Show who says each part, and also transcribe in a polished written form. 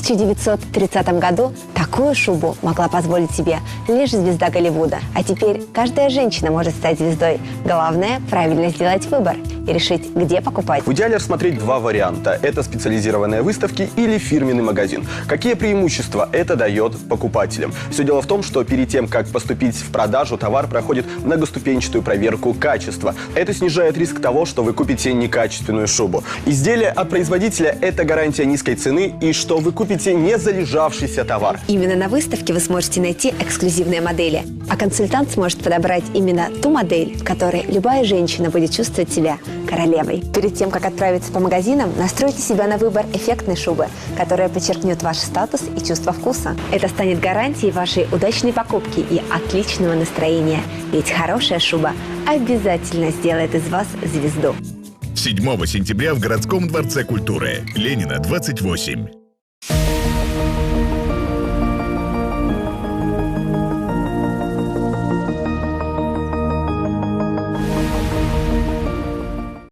Speaker 1: 1930 году такую шубу могла позволить себе лишь звезда Голливуда. А теперь каждая женщина может стать звездой. Главное – правильно сделать выбор и решить, где покупать.
Speaker 2: В идеале рассмотреть два варианта. Это специализированные выставки или фирменный магазин. Какие преимущества это дает покупателям? Все дело в том, что перед тем, как поступить в продажу, товар проходит многоступенчатую проверку качества. Это снижает риск того, что вы купите некачественную шубу. Изделие от производителя – это гарантия низкой цены и что вы купите не залежавшийся товар.
Speaker 1: Именно на выставке вы сможете найти эксклюзивные модели, а консультант сможет подобрать именно ту модель, в которой любая женщина будет чувствовать себя королевой. Перед тем, как отправиться по магазинам, настройте себя на выбор эффектной шубы, которая подчеркнет ваш статус и чувство вкуса. Это станет гарантией вашей удачной покупки и отличного настроения. Ведь хорошая шуба обязательно сделает из вас звезду.
Speaker 3: 7 сентября в городском дворце культуры. Ленина, 28.